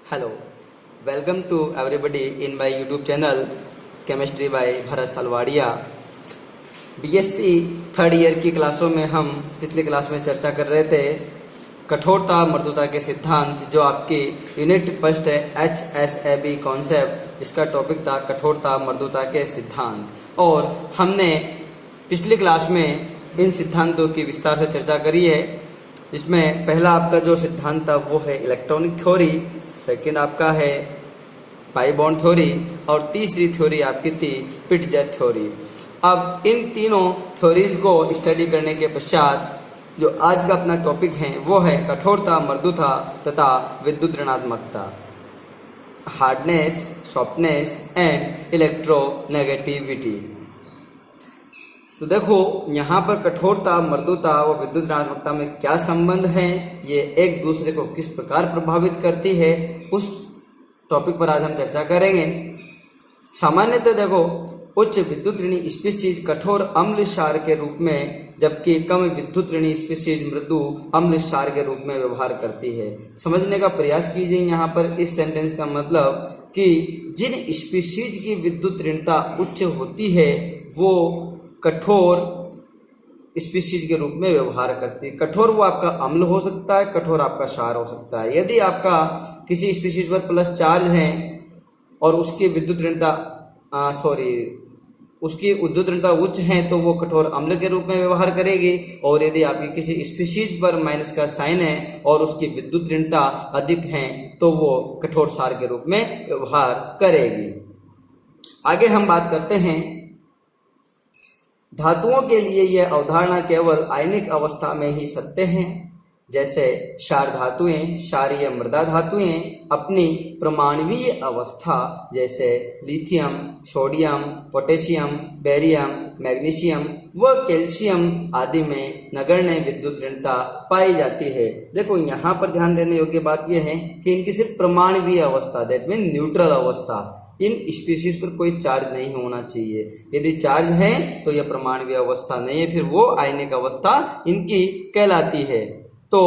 Hello, welcome to everybody in my YouTube channel Chemistry by Bharat Salwadia. BSc third year की क्लासों में हम पिछली क्लास में चर्चा कर रहे थे कठोरता मृदुता के सिद्धांत, जो आपकी यूनिट फर्स्ट है HSAB कॉन्सेप्ट, जिसका टॉपिक था कठोरता मृदुता के सिद्धांत। और हमने पिछली क्लास में इन सिद्धांतों की विस्तार से चर्चा करी है। इसमें पहला आपका जो सिद्धांत था वो है इलेक्ट्रॉनिक थ्योरी, सेकंड आपका है पाई बॉन्ड थ्योरी और तीसरी थ्योरी आपकी थी पिटजेट थ्योरी। अब इन तीनों थ्योरीज को स्टडी करने के पश्चात जो आज का अपना टॉपिक है वो है कठोरता मृदुता तथा विद्युत ऋणात्मकता, हार्डनेस, सॉफ्टनेस एंड इलेक्ट्रोनेगेटिविटी। तो देखो यहाँ पर कठोरता मृदुता व विद्युत ऋणात्मकता में क्या संबंध है, ये एक दूसरे को किस प्रकार प्रभावित करती है, उस टॉपिक पर आज हम चर्चा करेंगे। सामान्यतः देखो उच्च विद्युत ऋणी स्पीशीज कठोर अम्ल क्षार के रूप में, जबकि कम विद्युत ऋणी स्पीशीज मृदु अम्ल क्षार के रूप में व्यवहार करती है। समझने का प्रयास कीजिए यहाँ पर इस सेंटेंस का मतलब कि जिन स्पीशीज की विद्युत ऋणता उच्च होती है वो कठोर स्पीशीज के रूप में व्यवहार करती है। कठोर वो आपका अम्ल हो सकता है, कठोर आपका क्षार हो सकता है। यदि आपका किसी स्पीशीज पर प्लस चार्ज है और उसकी विद्युत ऋणता उसकी विद्युत ऋणता उच्च है तो वो कठोर अम्ल के रूप में व्यवहार करेगी, और यदि आपकी किसी स्पीशीज पर माइनस का साइन है और उसकी विद्युत ऋणता अधिक है तो वो कठोर क्षार के रूप में व्यवहार करेगी। आगे हम बात करते हैं धातुओं के लिए यह अवधारणा केवल आयनिक अवस्था में ही सत्य है। जैसे क्षार धातुएं, क्षारीय मृदा धातुएं अपनी परमाणुवीय अवस्था जैसे lithium, sodium, potassium, barium, magnesium व कैल्शियम आदि में नगण्य विद्युत ऋणता पाई जाती है। देखो यहाँ पर ध्यान देने योग्य बात यह है कि इनकी सिर्फ परमाणुवीय अवस्था, दैट मीन न्यूट्रल अवस्था, इन स्पीशीज पर कोई चार्ज नहीं होना चाहिए। यदि चार्ज है तो यह परमाणुवीय अवस्था नहीं है, फिर वो आयनिक अवस्था इनकी कहलाती है। तो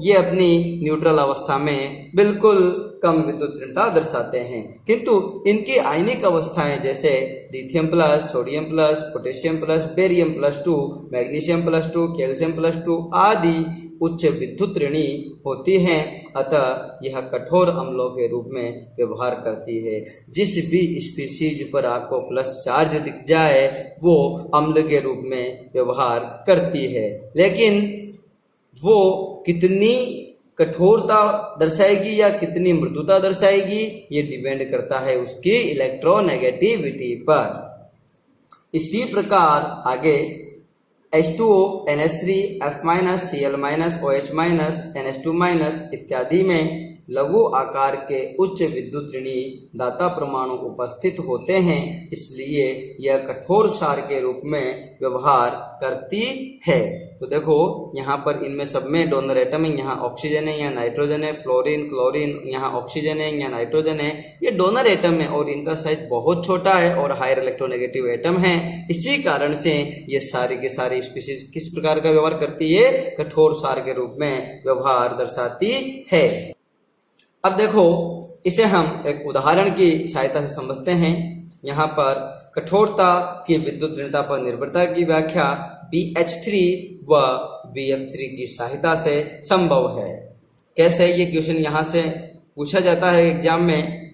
ये अपनी न्यूट्रल अवस्था में बिल्कुल कम विद्युत ऋणता दर्शाते हैं, किंतु इनकी आयनिक अवस्थाएं जैसे lithium plus, sodium plus, potassium plus, barium +2, magnesium +2, calcium +2 आदि उच्च विद्युत ऋणी होती हैं, अतः यह कठोर अम्लों के रूप में व्यवहार करती है। जिस भी स्पीशीज पर आपको प्लस चार्ज दिख जाए वो अम्ल के रूप में व्यवहार करती है, लेकिन वो कितनी कठोरता दर्शाएगी या कितनी मृदुता दर्शाएगी ये डिपेंड करता है उसकी इलेक्ट्रोनेगेटिविटी पर। इसी प्रकार आगे H2O, NH3, F-, Cl-, OH-, NH2- इत्यादि में लघु आकार के उच्च विद्युत ऋणी दाता परमाणु उपस्थित होते हैं, इसलिए यह कठोर क्षार के रूप में व्यवहार करती है। तो देखो यहाँ पर इनमें सब में डोनर एटम है, यहाँ ऑक्सीजन है, यहाँ नाइट्रोजन है, फ्लोरीन, क्लोरीन, यहाँ ऑक्सीजन है, यहाँ नाइट्रोजन है, ये डोनर एटम है और इनका साइज बहुत छोटा है और हायर इलेक्ट्रोनेगेटिव एटम है। इसी कारण से ये सारी के सारी स्पीशीज किस प्रकार का व्यवहार करती है, कठोर क्षार के रूप में व्यवहार दर्शाती है। अब देखो इसे हम एक उदाहरण की सहायता से समझते हैं। यहाँ पर कठोरता की विद्युत ऋणता पर निर्भरता की व्याख्या BH3 व BF3 की सहायता से संभव है। कैसे, ये क्वेश्चन यहाँ से पूछा जाता है एग्जाम में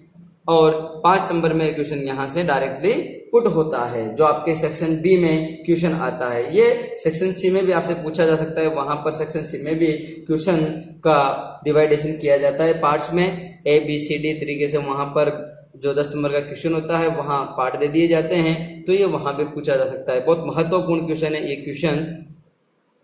और 5 नंबर में क्वेश्चन यहाँ से डायरेक्टली पुट होता है, जो आपके सेक्शन बी में क्वेश्चन आता है। ये सेक्शन सी में भी आपसे पूछा जा सकता है, वहां पर सेक्शन सी में भी क्वेश्चन का डिवाइडेशन किया जाता है पार्ट्स में, ABCD तरीके से। वहां पर जो 10 नंबर का क्वेश्चन होता है वहां पार्ट दे दिए जाते हैं, तो ये वहां पे पूछा जा सकता है। बहुत महत्वपूर्ण क्वेश्चन है ये क्वेश्चन।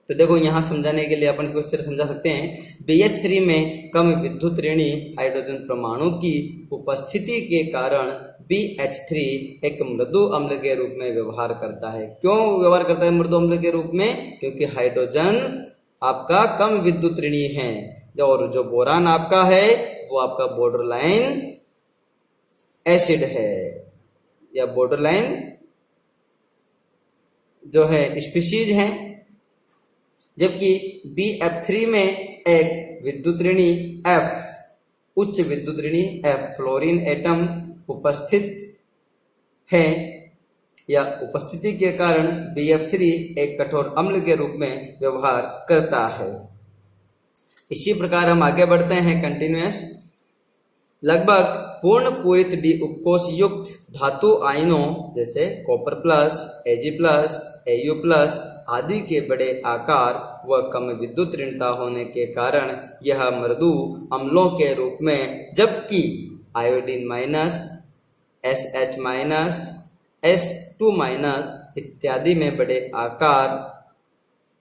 तो देखो यहाँ समझाने के लिए अपन इसको इस तरह समझा सकते हैं। BH3 में कम विद्युत ऋणी हाइड्रोजन परमाणु की उपस्थिति के कारण BH3 एक मृदु अम्ल के रूप में व्यवहार करता है। क्यों व्यवहार करता है मृदु अम्ल के रूप में? क्योंकि हाइड्रोजन आपका कम विद्युत ऋणी है, और जो बोरान आपका है वो आपका बॉर्डरलाइन एसिड है या बॉर्डरलाइन जो है स्पीशीज है। जबकि BF3 में एक विद्युत ऋणी F उच्च विद्युत ऋणी फ्लोरीन एटम उपस्थित है या उपस्थिति के कारण BF3 एक कठोर अम्ल के रूप में व्यवहार करता है। इसी प्रकार हम आगे बढ़ते हैं कंटिन्यूअस। लगभग पूर्ण पूरित डी उपकोष युक्त धातु आयनों जैसे copper plus, Ag plus, Au plus आदि के बड़े आकार व कम विद्युत ऋणता होने के कारण यह मृदु अम्लों के रूप में, जबकि iodine minus, SH minus, S2 minus इत्यादि में बड़े आकार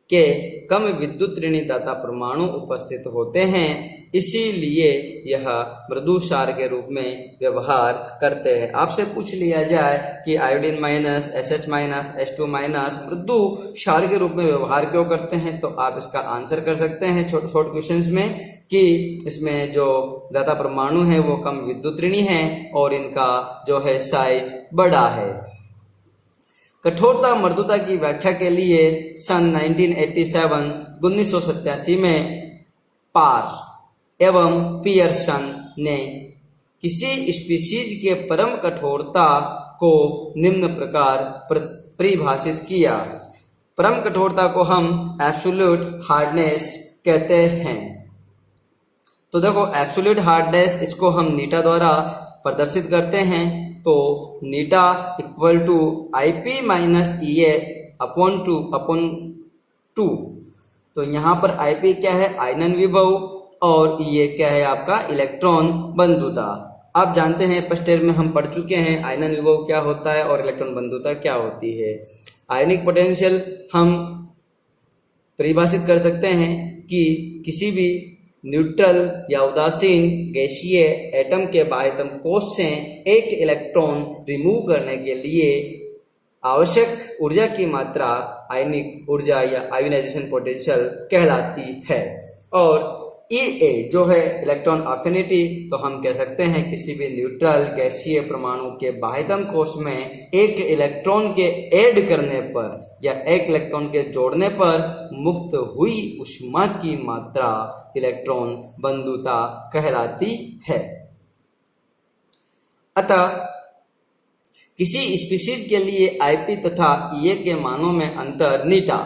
के कम विद्युत ऋणी दाता परमाणु उपस्थित होते हैं, इसीलिए यह मृदु क्षार के रूप में व्यवहार करते हैं। आपसे पूछ लिया जाए कि iodine minus, SH minus, S2 minus मृदु क्षार के रूप में व्यवहार क्यों करते हैं, तो आप इसका आंसर कर सकते हैं शॉर्ट क्वेश्चंस में कि इसमें जो दाता परमाणु है वो कम विद्युत ऋणी है और इनका जो है साइज बड़ा है। कठोरता मृदुता की व्याख्या के लिए सन 1987 में पार एवं पियर्सन ने किसी स्पीशीज के परम कठोरता को निम्न प्रकार परिभाषित किया। परम कठोरता को हम एब्सोल्यूट हार्डनेस कहते हैं। तो देखो एब्सोल्यूट हार्डनेस इसको हम नीटा द्वारा प्रदर्शित करते हैं। तो नीटा equal to IP minus EA upon 2। तो यहाँ पर IP क्या है, आयनन विभव, और EA क्या है आपका इलेक्ट्रॉन बंधुता। आप जानते हैं फर्स्ट ईयर में हम पढ़ चुके हैं आयनन विभव क्या होता है और इलेक्ट्रॉन बंधुता क्या होती है। आयनिक पोटेंशियल हम परिभाषित कर सकते हैं कि किसी भी न्यूट्रल या उदासीन गैसीय एटम के बाह्यतम कोश से एक इलेक्ट्रॉन रिमूव करने के लिए आवश्यक ऊर्जा की मात्रा आयनिक ऊर्जा या आयोनाइजेशन पोटेंशियल कहलाती है। और EA जो है इलेक्ट्रॉन अफिनिटी, तो हम कह सकते हैं किसी भी न्यूट्रल गैसीय परमाणु के बाह्यतम कोश में एक इलेक्ट्रॉन के ऐड करने पर या एक इलेक्ट्रॉन के जोड़ने पर मुक्त हुई ऊष्मा की मात्रा इलेक्ट्रॉन बंधुता कहलाती है। अतः किसी स्पीशीज के लिए IP तथा EA के मानों में अंतर नीटा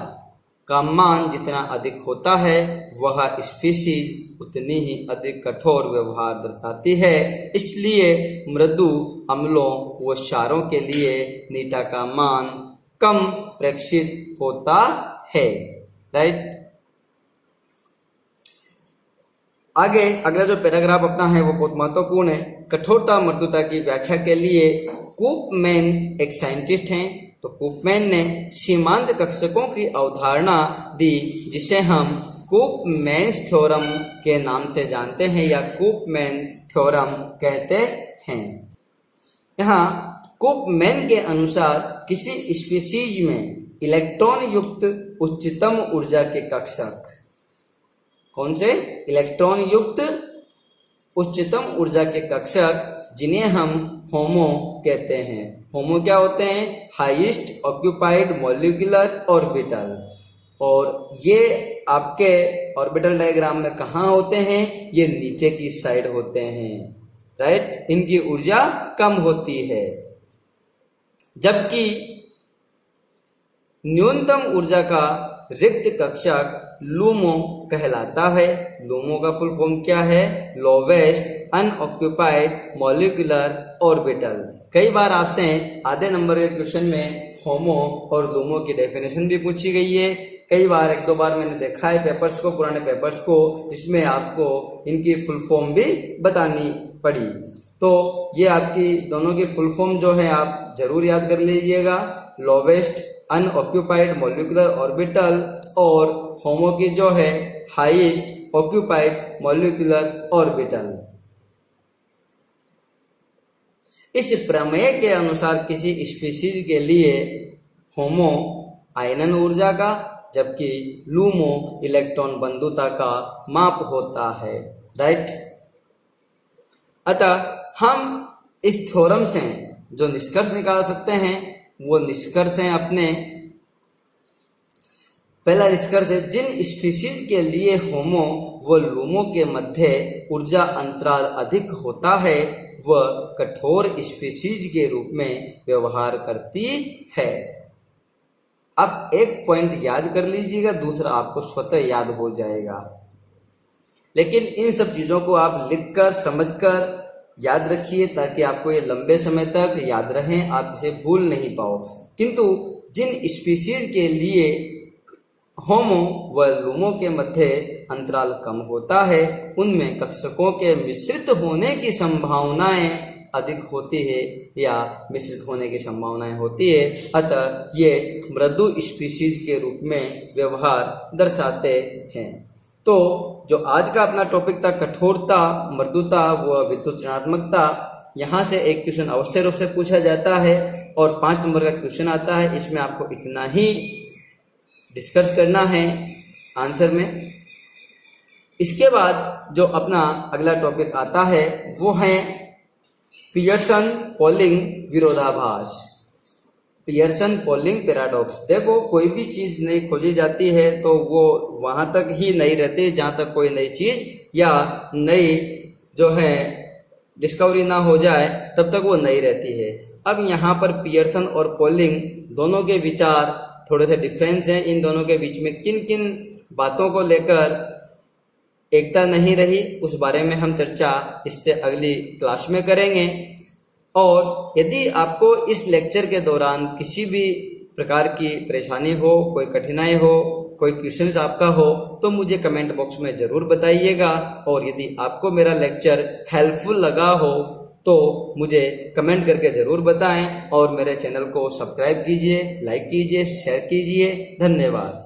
का मान जितना अधिक होता है वह स्पीशीज उतनी ही अधिक कठोर व्यवहार दर्शाती है। इसलिए मृदु अम्लों व क्षारों के लिए नीटा का मान कम प्रेक्षित होता है। राइट, आगे अगला जो पैराग्राफ अपना है वो बहुत महत्वपूर्ण है। कठोरता मृदुता की व्याख्या के लिए कूपमैन एक साइंटिस्ट हैं। तो कूपमैन ने सीमांत कक्षकों की अवधारणा दी, जिसे हम कूपमैन्स थ्योरम के नाम से जानते हैं या कूपमैन थ्योरम कहते हैं। यहाँ कूपमैन के अनुसार किसी स्पीशीज में इलेक्ट्रॉन युक्त उच्चतम ऊर्जा के कक्षक, कौन से, इलेक्ट्रॉन युक्त उच्चतम ऊर्जा के कक्षक, जिन्हें हम होमो कहते हैं। होमो क्या होते हैं, हाईएस्ट ऑक्यूपाइड मॉलिक्यूलर ऑर्बिटल। और ये आपके ऑर्बिटल डायग्राम में कहाँ होते हैं, ये नीचे की साइड होते हैं। राइट, इनकी ऊर्जा कम होती है। जबकि न्यूनतम ऊर्जा का रिक्त कक्षक लूमो कहलाता है। लूमो का फुल फॉर्म क्या है, लोवेस्ट अनऑक्यूपाइड मॉलिक्यूलर ऑर्बिटल। कई बार आपसे आधे नंबर के क्वेश्चन में होमो और लूमो की डेफिनेशन भी पूछी गई है। कई बार, एक दो बार मैंने देखा है पेपर्स को, पुराने पेपर्स को, जिसमें आपको इनकी फुल फॉर्म भी बतानी पड़ी। तो ये आपकी दोनों की फुल फॉर्म जो है आप जरूर याद कर लीजिएगा, लोवेस्ट अनऑक्यूपाइड मॉलिक्यूलर ऑर्बिटल, और होमो की जो है हाईएस्ट ऑक्यूपाइड मॉलिक्यूलर ऑर्बिटल। इस प्रमेय के अनुसार किसी स्पीशीज के लिए होमो आयनन ऊर्जा का, जबकि लूमो इलेक्ट्रॉन बंधुता का माप होता है। राइट, अतः हम इस थ्योरम से जो निष्कर्ष निकाल सकते हैं वो निष्कर्ष हैं अपने पहला निष्कर्ष है, जिन स्पीशीज के लिए होमो व लूमो के मध्य ऊर्जा अंतराल अधिक होता है वह कठोर स्पीशीज के रूप में व्यवहार करती है। अब एक पॉइंट याद कर लीजिएगा, दूसरा आपको स्वतः याद हो जाएगा, लेकिन इन सब चीज़ों को आप लिखकर समझकर याद रखिए ताकि आपको ये लंबे समय तक याद रहें, आप इसे भूल नहीं पाओ। किंतु जिन स्पीशीज के लिए होमो व लूमो के मध्य अंतराल कम होता है उनमें कक्षकों के मिश्रित होने की संभावनाएं अधिक होती है या मिश्रित होने की संभावनाएं होती है, अतः ये मृदु स्पीशीज के रूप में व्यवहार दर्शाते हैं। तो जो आज का अपना टॉपिक था कठोरता, मृदुता व विद्युत ऋणात्मकता, यहाँ से एक क्वेश्चन अवश्य रूप से पूछा जाता है और 5 नंबर का क्वेश्चन आता है। इसमें आपको इतना ही डिस्कस करना है आंसर में। इसके बाद जो अपना अगला टॉपिक आता है वो है पियर्सन पोलिंग विरोधाभास, पियर्सन पोलिंग पैराडॉक्स। देखो कोई भी चीज नई खोजी जाती है तो वो वहां तक ही नई रहती है जहां तक कोई नई चीज या नई जो है डिस्कवरी ना हो जाए तब तक वो नई रहती है। अब यहाँ पर पियर्सन और पोलिंग दोनों के विचार थोड़े से डिफरेंस हैं। इन दोनों के बीच में किन किन बातों को लेकर एकता नहीं रही उस बारे में हम चर्चा इससे अगली क्लास में करेंगे। और यदि आपको इस लेक्चर के दौरान किसी भी प्रकार की परेशानी हो, कोई कठिनाई हो, कोई क्वेश्चंस आपका हो तो मुझे कमेंट बॉक्स में ज़रूर बताइएगा। और यदि आपको मेरा लेक्चर हेल्पफुल लगा हो तो मुझे कमेंट करके ज़रूर बताएं और मेरे चैनल को सब्सक्राइब कीजिए, लाइक कीजिए, शेयर कीजिए। धन्यवाद।